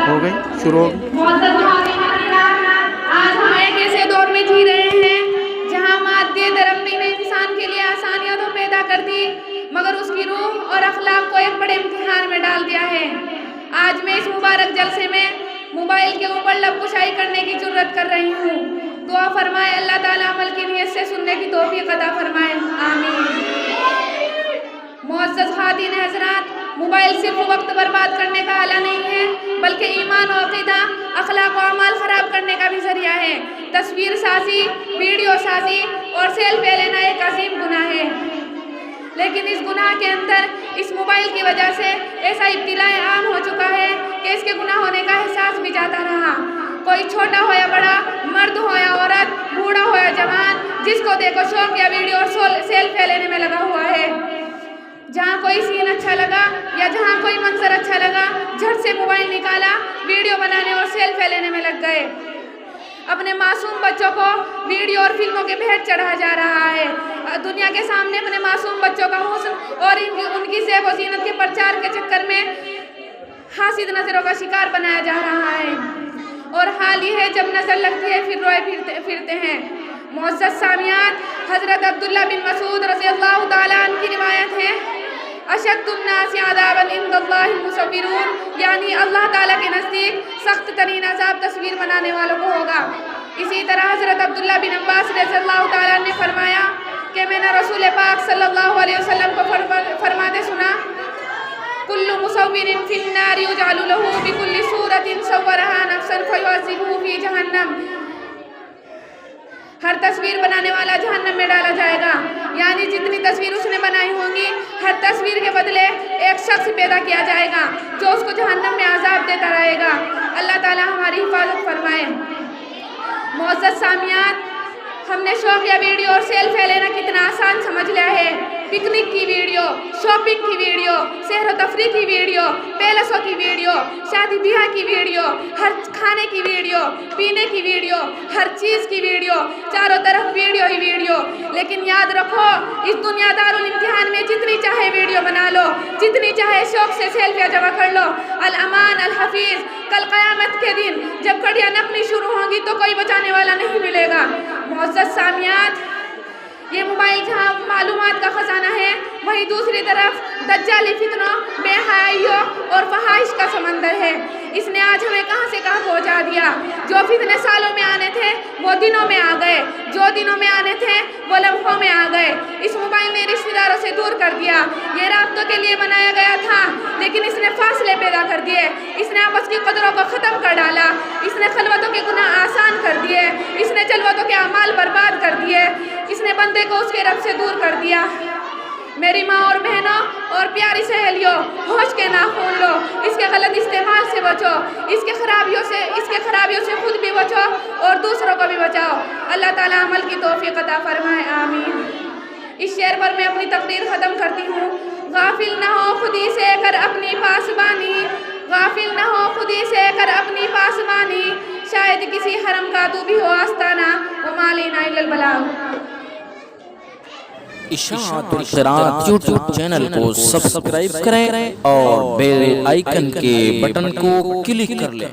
ہو گئی شروع ہو گئی۔ آج ہم ایک ایسے دور میں جی رہے ہیں جہاں مادی ترقی نے انسان کے لیے آسانیاں تو پیدا کر دی مگر اس کی روح اور اخلاق کو ایک بڑے امتحان میں ڈال دیا ہے۔ آج میں اس مبارک جلسے میں موبائل کے اوپر لب کشائی کرنے کی جرت کر رہی ہوں۔ دعا فرمائے اللہ تعالیٰ عمل کی نیت سے سننے کی توفیق عطا فرمائے، آمین۔ معزز خواتین حضرات، موبائل صرف وقت برباد کرنے کا آلہ نہیں ہے بلکہ ایمان و عقیدہ، اخلاق و اعمال خراب کرنے کا بھی ذریعہ ہے۔ تصویر سازی، ویڈیو سازی اور سیلفی لینا ایک عظیم گناہ ہے، لیکن اس گناہ کے اندر اس موبائل کی وجہ سے ایسا ابتلاء عام ہو چکا ہے کہ اس کے گناہ ہونے کا احساس بھی جاتا رہا۔ کوئی چھوٹا ہو یا بڑا، مرد ہو یا عورت، بوڑھا ہو یا جوان، جس کو دیکھو شوق یا ویڈیو اور سیلفی لینے میں لگا ہوا ہے۔ جہاں کوئی سین اچھا لگا یا جہاں کوئی منظر اچھا لگا، جھٹ سے موبائل نکالا، ویڈیو بنانے اور سیلفی لینے میں لگ گئے۔ اپنے معصوم بچوں کو ویڈیو اور فلموں کے بھیٹ چڑھا جا رہا ہے۔ دنیا کے سامنے اپنے معصوم بچوں کا حسن اور ان کی زیب و زینت کے پرچار کے چکر میں حاسد نظروں کا شکار بنایا جا رہا ہے، اور حال یہ ہے جب نظر لگتی ہے پھر روئے پھرتے ہیں۔ معزز سامعین، حضرت عبداللہ بن مسعود رضی اللہ تعالیٰ عنہ کی روایت ہے، اشد الناس عذابا عند اللہ المصورون، یعنی اللہ تعالیٰ کے نزدیک سخت ترین عذاب تصویر بنانے والوں کو ہوگا۔ اسی طرح حضرت عبداللہ بن عباس رضی اللہ تعالیٰ عنہ نے فرمایا کہ میں نے رسول پاک صلی اللہ علیہ وسلم کو فرماتے سنا، کل مصور فی النار یجعل له بکل صورت صورها نفسا فیعذبه فی جہنم، ہر تصویر بنانے والا جہنم میں ڈالا جائے گا، یعنی جتنی تصویر اس نے بنائی ہوں گی ہر تصویر کے بدلے ایک شخص پیدا کیا جائے گا جو اس کو جہنم میں عذاب دیتا رہے گا۔ اللہ تعالی ہماری حفاظت فرمائے۔ معزز سامعین، ہم نے شوق یا ویڈیو اور سیلفی لینا کتنا آسان سمجھ لیا ہے۔ پکنک کی ویڈیو، شاپنگ کی ویڈیو، سیر و تفریح کی ویڈیو، پیلسوں کی ویڈیو، شادی بیاہ کی ویڈیو، ہر کھانے کی ویڈیو، پینے کی ویڈیو، ہر چیز کی ویڈیو، چاروں طرف ویڈیو ہی ویڈیو۔ لیکن یاد رکھو، اس دنیا دارالامتحان میں جتنی چاہے ویڈیو بنا لو، جتنی چاہے شوق سے سیلفیاں جمع کر لو، الامان الحفیظ، کل قیامت کے دن جب کڑیاں نپنی شروع ہوں گی تو کوئی بچانے والا نہیں ملے گا۔ معزز سامعین، یہ موبائل جہاں معلومات کا خزانہ ہے، وہیں دوسری طرف دجالی فتنوں، بے حیائیوں اور فحائش کا سمندر ہے۔ اس نے آج ہمیں کہاں سے کہاں پہنچا دیا۔ جو فتنے سالوں میں آنے تھے وہ دنوں میں آ گئے، جو دنوں میں آنے تھے وہ لمحوں میں آ گئے۔ اس موبائل نے رشتہ داروں سے دور کر دیا۔ یہ رابطوں کے لیے بنایا گیا تھا، لیکن اس نے فاصلے پیدا کر دیے۔ اس نے آپس کی قدروں کو ختم کر ڈالا۔ اس نے خلوتوں کے گناہ آسان کر دیے۔ اس نے جلوتوں کے اعمال برباد کر دیے۔ اس نے بندے کو اس کے رب سے دور کر دیا۔ میری ماں اور بہنوں اور پیاری سہیلیوں، ہوش کے ناخن لو، اس کے غلط استعمال سے بچو، اس کے خرابیوں سے خود بھی بچو اور دوسروں کو بھی بچاؤ۔ اللہ تعالیٰ عمل کی توفیق عطا فرمائے، آمین۔ اس شعر پر میں اپنی تقریر ختم کرتی ہوں۔ غافل نہ ہو خودی سے کر اپنی پاسبانی، غافل نہ ہو خودی سے کر اپنی پاسبانی، شاید کسی حرم کا تو بھی ہو آستانہ، وما لینا الا البلاغ۔ اشاعت القراءت یوٹیوب چینل کو سبسکرائب کریں اور بیل آئیکن کے بٹن کو کلک کر لیں۔